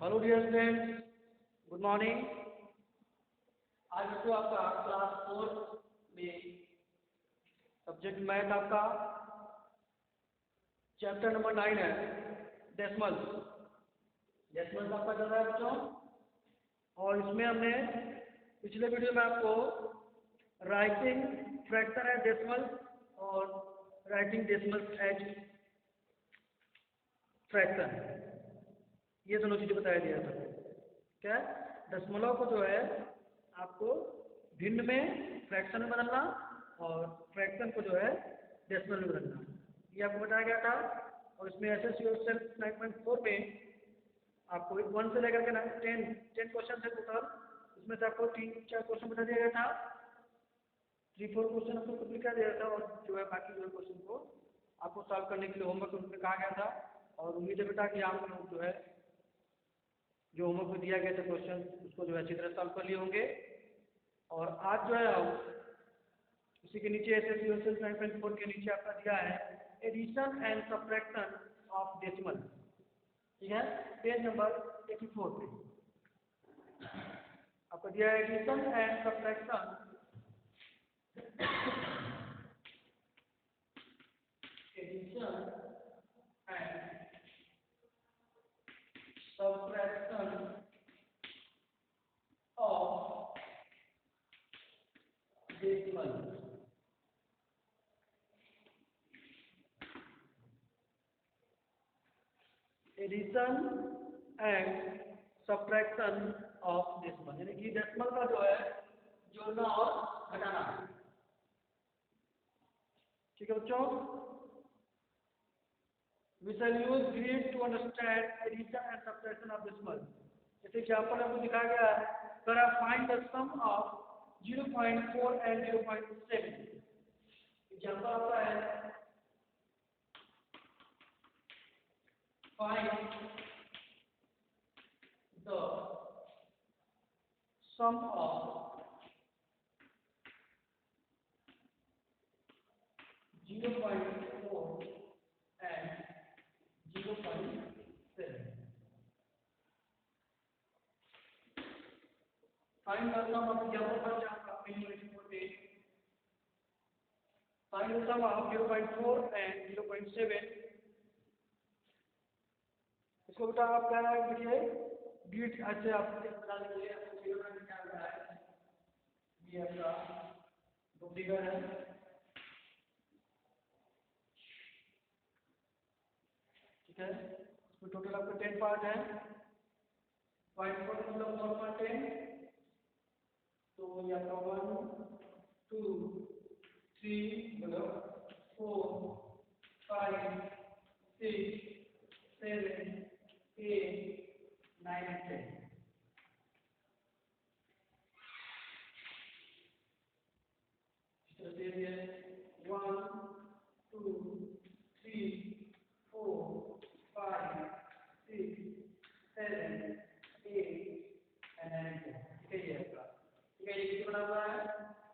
Hello dear students, good morning. आज बच्चों आपका क्लास 4 में सब्जेक्ट मैथ आपका चैप्टर नंबर 9 है, डेसिमल्स। डेसिमल्स आपका चल रहा है बच्चों, और इसमें हमने पिछले वीडियो में आपको राइटिंग फ्रैक्शन एट डेसिमल्स और राइटिंग डेसिमल्स एट फ्रैक्शन, ये दोनों चीज़ें बताया दिया था। क्या दशमलव को जो है आपको भिन्न में फ्रैक्शन में बदलना और फ्रैक्शन को जो है डेसिमल में बदलना, ये आपको बताया गया था। और इसमें एसएससी और सेल्फ 9.4 में आपको 1 से लेकर के 10 क्वेश्चन है टोटल। इसमें से आपको 3-4 क्वेश्चन बता दिया गया था, 3-4 क्वेश्चन आपको कंप्लीट कर दिया था, और जो है बाकी जो क्वेश्चन को आपको सॉल्व करने के लिए होमवर्क उसमें कहा गया था। और उम्मीद है बेटा कि आप लोग जो है जो होमवर्क में दिया गया था क्वेश्चन उसको जो है अच्छी तरह सॉल्व कर लिए होंगे। और आज जो है उसी के नीचे एसएससी 9.4 के नीचे आपका दिया है addition and subtraction of decimal, ठीक है, पेज नंबर 84 पे आपको दिया है addition and subtraction addition and subtraction of decimal। Addition and subtraction of decimal, यानी कि डेसिमल का जो है जोड़ना और घटाना, ठीक है बच्चों। We shall use grid to understand addition and subtraction of decimal। जैसे एग्जाम्पल आपको दिखाया गया है, करा find the sum of 0.4 and 0.7। Example आपका है find the sum of 0.4 and 0.7। Find the sum of example first आपका find the sum of 0.4 and 0.7। इसको बेटा आप क्या है देखिए ग्रिड ऐसे आप बता दीजिए, आपको फिगर में क्या हो रहा है, ये आपका दो फिगर है, ठीक है। इसमें टोटल आपका 10 पार्ट है, 0.4 मतलब 1/10, तो ये आपका 1 2 3 मतलब 4 5 6 7 8 9 and 10। इस तरह से ये 1 2 3 4 5 6 7 8 and 9 and 10, ठीक है। ये आपका ठीक है, ये बना हुआ है।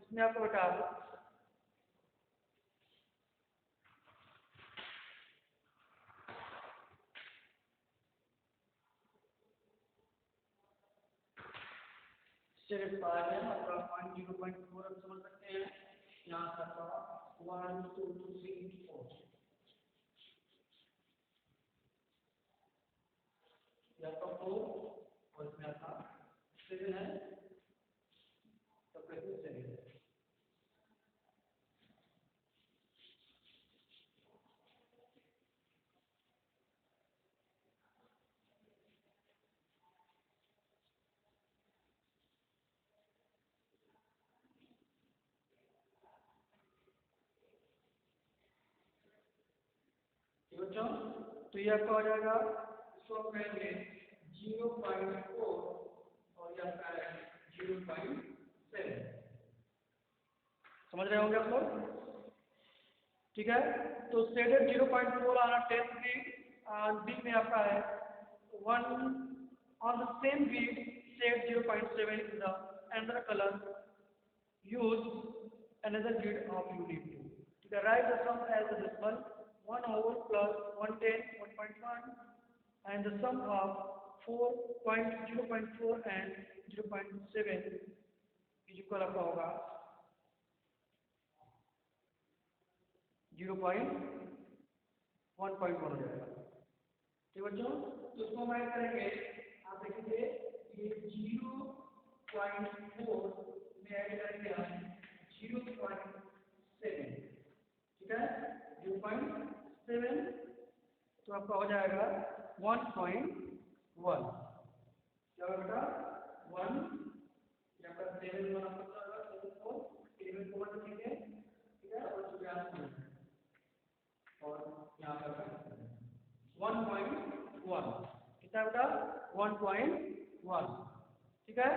इसमें आपको बता दो स्टेट पार्ट है आपका 0.4 आप समझ सकते हैं, यहाँ से आपका 1 2 3 4 ये आपका 4 और इसमें आपका 7 है, तो कैसे 7 है। बच्चों तो ये आपका हो जाएगा, इसको आप कहेंगे 0.4 और ये आपका है 0.7। समझ रहे होंगे आप लोग, ठीक है। तो शेडेड 0.4 ऑन 10 ग्रिड, बी में आपका है 1 on the same grid shade 0.7 in the another color, use another grid of unit 2, ठीक है। Write the sum as a decimal 1 whole plus 1/10 1.1 and the sum of 0.4 and 0.7 is equal आपका होगा 1.1 हो जाएगा। ठीक बच्चों, तो इसको हम ऐड करेंगे। आप देखेंगे ये 0.4 में ऐड करेंगे हम 0.7, ठीक है, 0.7 तो आपका हो जाएगा 1.1। क्या बेटा 1 यहाँ पर 7 1 आपका 7 को 1 लिखेंगे, ठीक है, और और यहाँ पर 1.1 कितना बेटा 1.1, ठीक है।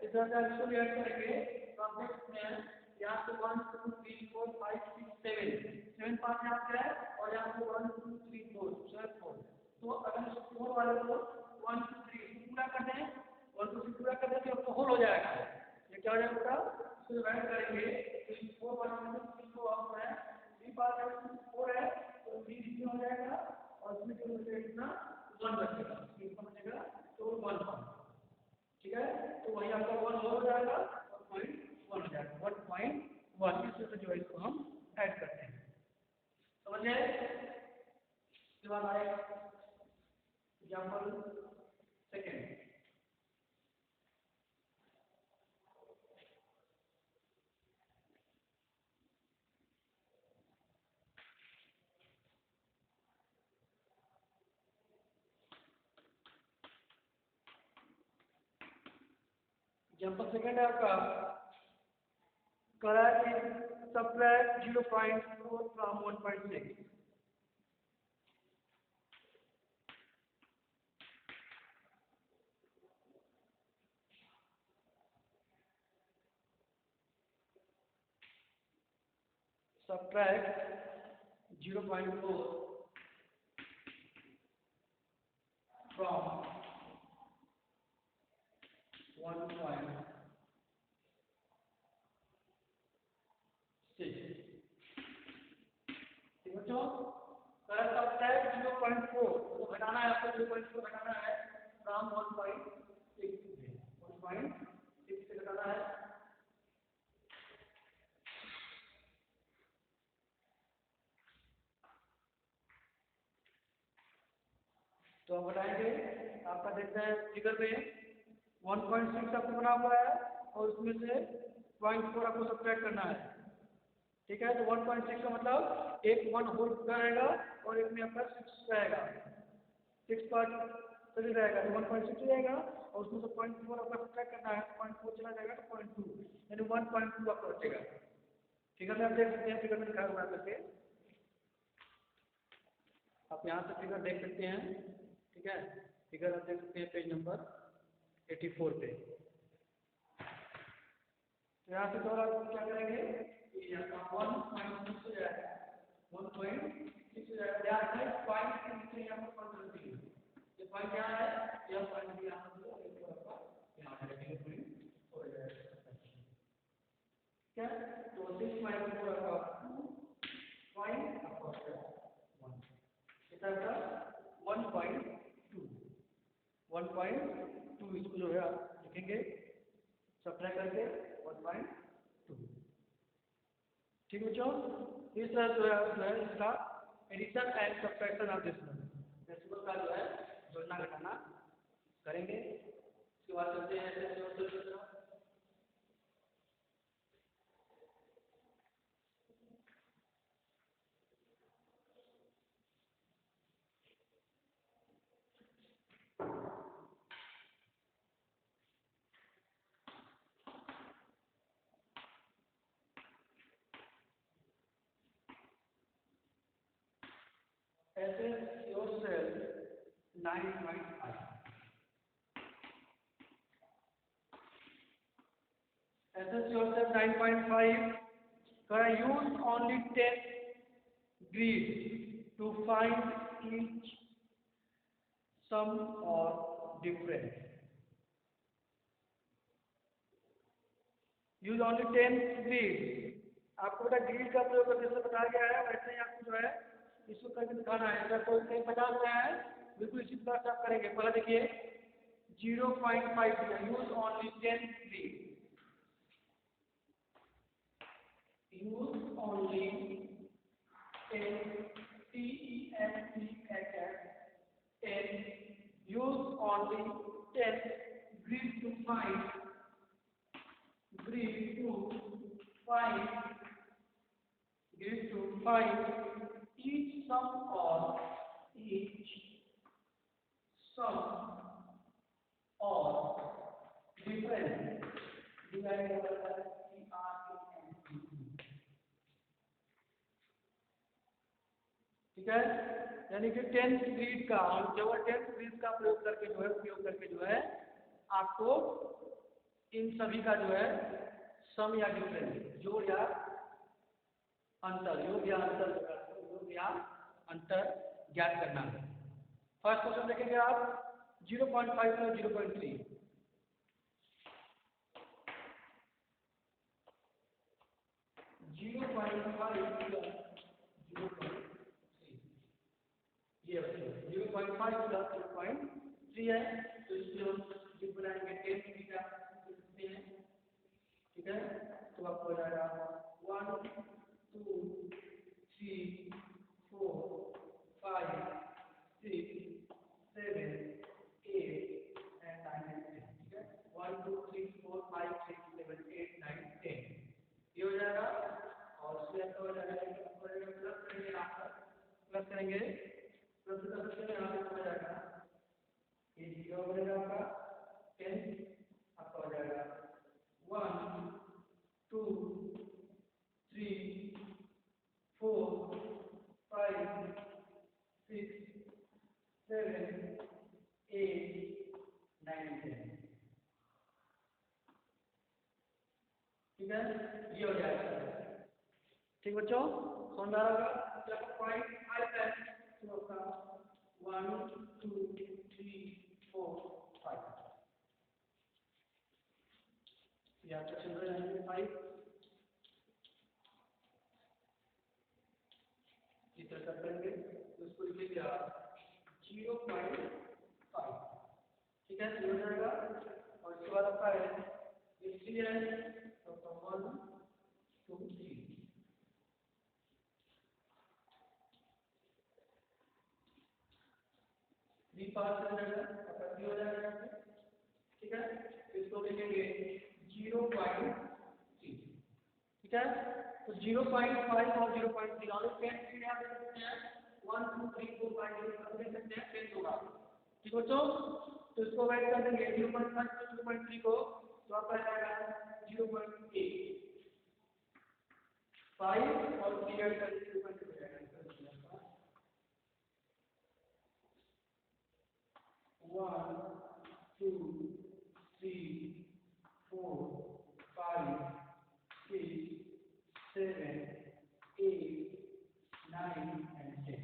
इस तरह से इसको ऐड करेंगे तो आप देख सकते हैं यहाँ से 1 2 3 4 5 6 7 पार्ट यहाँ पे है और यहाँ पे 1 2 3 4 4। तो अगर इस 4 वाले को 1 2 3 पूरा कर दें 1 2 3 पूरा कर दें तो आपको होल हो जाएगा। ये क्या हो जाएगा बेटा, इसको ऐड करेंगे तो 4 वाले में 3 को आप है 3 पार्ट है 4 है तो 3 इसमें हो जाएगा और इसमें जो बचेगा कितना 1 बचेगा, इसमें बचेगा तो 1 पार्ट, ठीक है। तो वही आपका 1 हो जाएगा 1.1 हो जाएगा 1.1। इस तरह से जो है इसको हम ऐड करते हैं, समझे। इसके बाद आएगा एग्जाम्पल सेकेंड। एग्जाम्पल सेकेंड है आपका correct is subtract 0.4 from 1.6। subtract 0.4 from 1.6, ठीक बच्चों। करेक्ट subtract 0.4 तो घटाना है आपको 0.4 घटाना है from 1.6 से घटाना है। तो हम बताएंगे आपका देखते हैं फिगर में 1.6 आपको बना हुआ है और उसमें से 0.4 आपको सब्ट्रैक्ट करना है, ठीक है। तो 1.6 का मतलब एक 1 होल रहेगा और एक में आपका 6 रहेगा, 6 पार्ट चल रहेगा तो 1.6 रहेगा और उसमें से 0.4 आपका सब्ट्रैक्ट करना है, 0.4 चला जाएगा तो 0.2 यानी 1.2 आपका बचेगा। फिगर में आप देख सकते हैं, फिगर में दिखाया हुआ करके आप यहाँ से फिगर देख सकते हैं, ठीक है। फिगर आप देख सकते हैं पेज नंबर 84 पे। तो यहाँ से थोड़ा क्या करेंगे 1.6 हो जाएगा 1.6 हो जाएगा। ध्यान है पॉइंट के नीचे यहाँ पर पॉइंट रखती है, ये पॉइंट यहाँ है यह पॉइंट भी यहाँ पर यहाँ पर रखेंगे हो जाएगा, क्या। तो 6 माइनस 4 आपका 2.1 कितना था 1.2 इसको जो है आप लिखेंगे सब्ट्रैक्ट करके 1.2, ठीक बच्चों। इस तरह जो है इसका addition and subtraction of decimal का जो है जोड़ना घटाना करेंगे। उसके बाद चलते हैं SS yourself 9.5 SS yourself 9.5 use only 10 grids to find each sum or difference। Use only 10 grid, आपको बेटा ग्रिड का प्रयोग करके जैसे बताया गया है वैसे ही आपको जो है इसको करके दिखाना है। अगर कोई कहीं 50 में है बिल्कुल इसी प्रकार से आप करेंगे। पहले देखिए 0.5 दिया, use only 10 grid, use only use only 10 grid to find each sum or difference divided by ठीक है। यानी कि 10th ग्रीड का जो 10th ग्रीड का उपयोग करके जो है आपको इन सभी का जो है सम या डिफरेंस, जोड़ या अंतर, योग या अंतर ज्ञात करना है। फर्स्ट क्वेश्चन देखेंगे आप 0.5 प्लस 0.3, ये 0.5 प्लस 0.3 है, तो इसमें हम जो बनाएंगे 10 थीटा लिखते हैं, ठीक है। तो आपको हो जाएगा 1 2 3 4 5 6 7 8 and 9 and 10, ठीक है। 1 2 3 4 5 6 7 8 9 10 ये हो जाएगा। और इसमें आपका हो जाएगा प्लस करेंगे प्लस का सबसे यहाँ पे हो जाएगा ये 0 बनेगा आपका 10, आपका हो जाएगा 1 2 3 4 5 6 7 8 9 10, ठीक है। ये हो जाएगा, ठीक बच्चों, समझ आ रहा होगा। जब पॉइंट 5 है तो आपका 1 2 3 4 5 या तो चल रहा है 5 इस तरह करेंगे तो उसको लिखेंगे आप 0.5, ठीक है। हो जाएगा। और इसके बाद आपका है ये 3 है तो 1 2 3 3 पास हो जाएगा, आपका 3 हो जाएगा, ठीक है। इसको लिखेंगे 0.3, ठीक है। तो 0.5 और 0.3 और 10 3 यहाँ पे सकते हैं 1 2 3 4 5 ये सब ले सकते हैं, 10 होगा, ठीक बच्चों। तो इसको ऐड कर देंगे 0.5 से 0.3 को, तो आपका आएगा 0.8 5 और 3 ऐड कर 0.2 हो जाएगा। 1 2 3 4 5 6 7 8 9 and 10,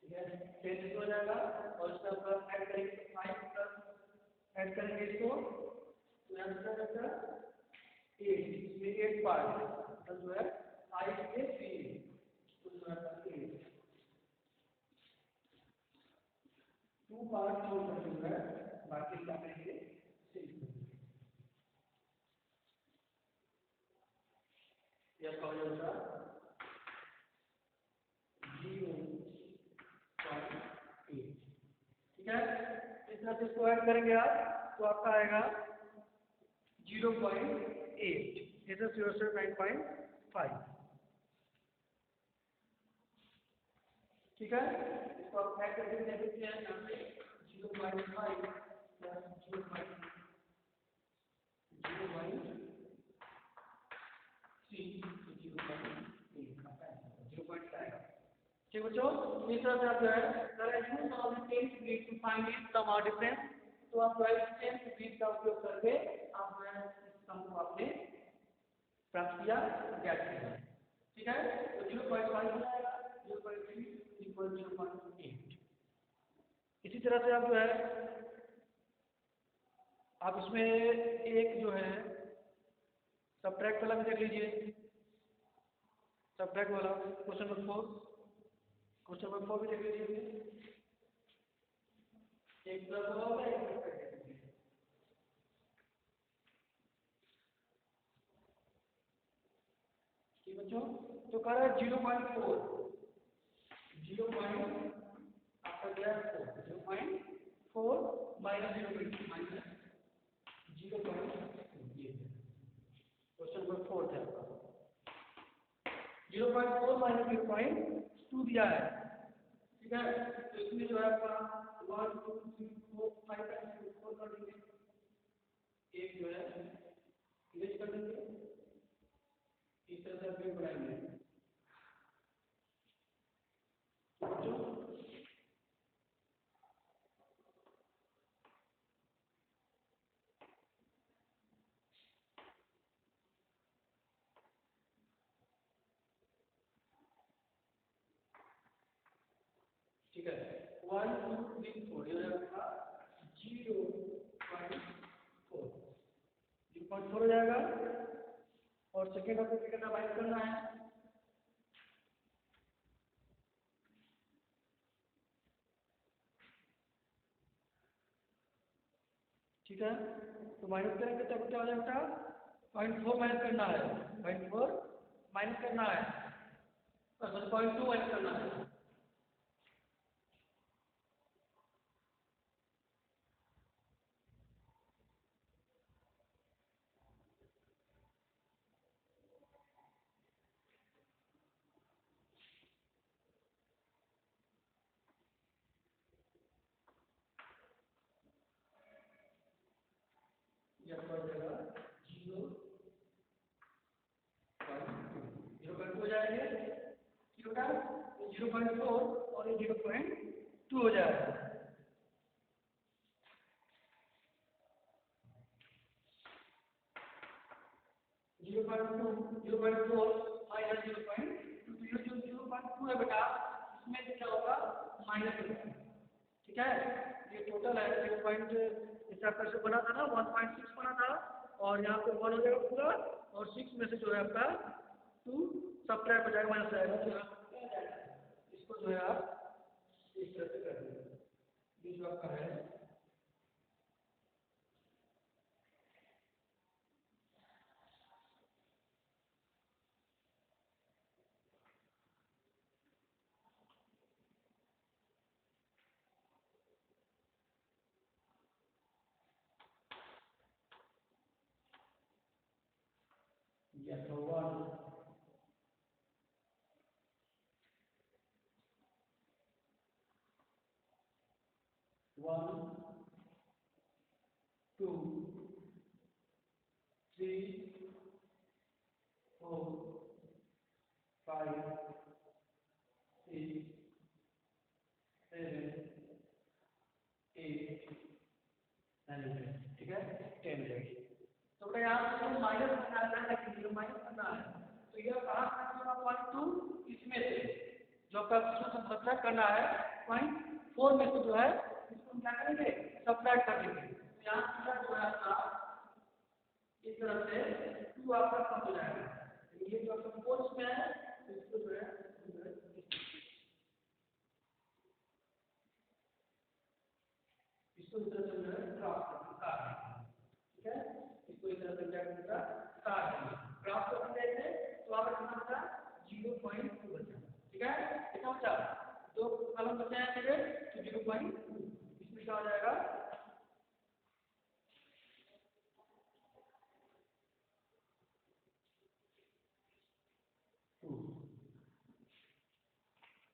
ठीक है। 10 हो जाएगा और इसका प्लस ऐड करेंगे 5 प्लस ऐड करेंगे इसको तो आंसर आएगा 8, इसमें 8 पार्ट है तो जो है 5 से 3 तो जो है 8 2 पार्ट छोड़कर जो है बाकी क्या करेंगे 6 यह हो जाएगा 0.8, ठीक है। इस तरह से इसको ऐड करेंगे आप तो आपका आएगा 0.8, इधर 0 से 9.5, ठीक है। इसको आप ऐड करके देख सकते हैं यहाँ पे 0.5 प्लस 0.3 ठीक बच्चों। इस तरह से आप जो है use of the 10th grid to find it sum और डिफरेंस, तो आप 10th ग्रीड का उपयोग करके आप जो है इस सम को आपने प्राप्त किया, ज्ञात किया, ठीक है। तो 0.5 हो जाएगा 0.3 इक्वल 0.8। इसी तरह से आप जो है आप इसमें एक जो है सब्ट्रैक्ट वाला भी देख लीजिए, सब्ट्रैक्ट वाला क्वेश्चन नंबर 4, क्वेश्चन नंबर 4 भी देख लीजिए। एक प्लस वाला होगा, एक सब्ट्रैक्ट। ठीक बच्चों, तो कह रहा है 0.4, 0. आपका गया 0.4 माइनस 0.2 माइनस 0.2, क्वेश्चन नंबर 4 था आपका। 0.4 माइनस 0.2 दिया है, ठीक है। तो इसमें जो है आपका 1 2 3 4 5 का 4 कर देंगे, एक जो है इरेज कर देंगे, इस तरह से ब्रेक बनाएंगे। ठीक है, 1 2 3 4 ये आपका 0.4, 0.4 हो जाएगा। और सेकेंड आपको क्या करना, बाइट करना है, ठीक है। तो माइनस करेंगे तब क्या हो जाएगा, 0.4 माइनस करना है, 0.4 माइनस करना है, 0.2 माइनस करना है। यह हो जाएगा 0.2 हो जाएंगे, ठीक होगा। 0.4 और ये 0.2 हो जाएगा। जीरो पॉइंट फोर माइनस 0.2, तो जो 0.2 है बेटा, इसमें से क्या होगा, माइनस होगा, ठीक है। ये टोटल है 0. इस आपका से बना था ना 1.6 बना था, और यहाँ पे 1 हो जाएगा पूरा, और 6 में से जो है आपका 2 सब्ट्रैक्ट हो जाएगा, माइनस आएगा, तो इसको जो है आप इस तरह से कर देंगे। ये जो आपका है या तो 1 2 3 4 5 6 7 8 9 ठीक है, 10 रहेगी। तो बेटा यहाँ पे माइनस करना है, लेकिन माइनस करना है, तो यह कहाँ से 0.2, इसमें से जो आपका सब्ट्रैक्ट करना है 0.4 में से जो है इसको हम क्या करेंगे, सब्ट्रैक्ट कर देंगे। तो यहाँ पर जो है आपका इस तरह से 2 आपका कम हो जाएगा, ये जो आपका 4 इसमें है, इसको जो है इसको इस तरह से जो है क्रॉस करना, ठीक है। इसको इस तरह से क्या करना, काट देंगे, क्रॉस कर देंगे, तो आपका कितना बचा, 0.2 बचा, ठीक है। कितना बचा, 2 कॉलम बचे हैं मेरे, तो 0.2, इसमें क्या हो जाएगा,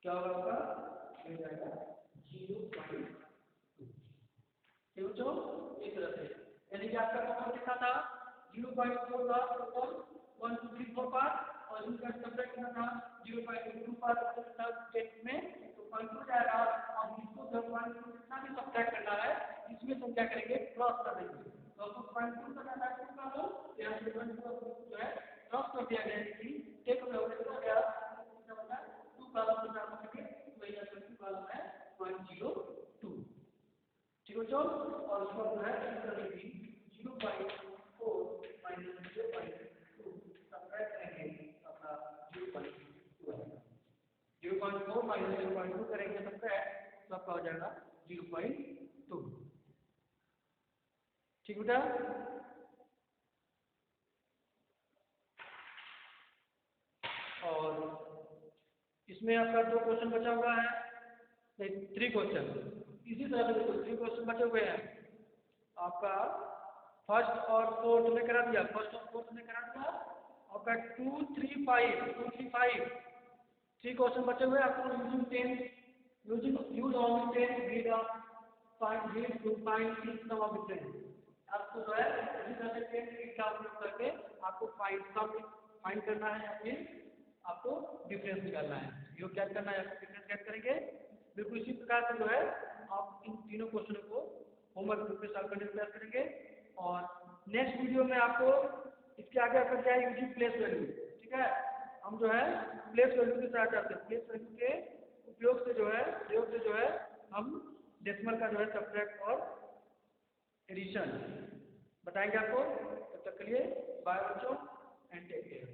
क्या होगा आपका, ये जाएगा 0.2, ठीक हो, इस तरह से। यानी कि आपका टोटल कितना था, 0.4 था टोटल, 1 2 3 4 पार्ट, और इनका सब्ट्रैक्ट कितना था, 0.2 पार्ट था टेस्ट में, तो 0.2 जाएगा। और इसको 0.2 कितना भी सब्ट्रैक्ट करना है, इसमें हम क्या करेंगे, क्रॉस कर देंगे, तो आपको 0.2 का डाटा कितना हो, यहाँ से 0.2 जो है क्रॉस कर दिया गया, कि टेक में हो गया 2 कॉलम में आप रखेंगे, तो ये आपका 2 कॉलम है 0.02, ठीक है। और उसका जो है 0.4 माइनस 0.2 आपका हो जाएगा 0.2। ठीक बेटा। और इसमें आपका 2 क्वेश्चन बचा हुआ है, 3 क्वेश्चन। इसी तरह से देखो 3 क्वेश्चन बचे हुए हैं आपका। फर्स्ट और फोर्थ में करा दिया, फर्स्ट और फोर्थ में करा दिया आपका 2, 3, 5 3 क्वेश्चन बचे हुए आपको। Use on 10 grid of 5 grid to find each sum of the 10। आपको जो है इसी तरह से 10 ग्रिड का उपयोग करके आपको फाइंड करना है, या फिर आपको डिफरेंस निकालना है। यो क्या करना है, आपको डिफरेंस क्या करेंगे। बिल्कुल इसी प्रकार से जो है आप इन तीनों क्वेश्चनों को होमवर्क ग्रुप में सॉल्व करने का प्रयास करेंगे। और नेक्स्ट वीडियो में आपको इसके आगे आपका क्या है, यूजिंग प्लेस वैल्यू। ठीक है, हम जो है प्लेस वैल्यू के साथ आते हैं। प्लेस वैल्यू के प्रयोग से जो है हम डेसिमल का जो है सब्ट्रैक्ट और एडिशन बताएंगे आपको। तब तक के लिए बाय बच्चों एंड टेक केयर।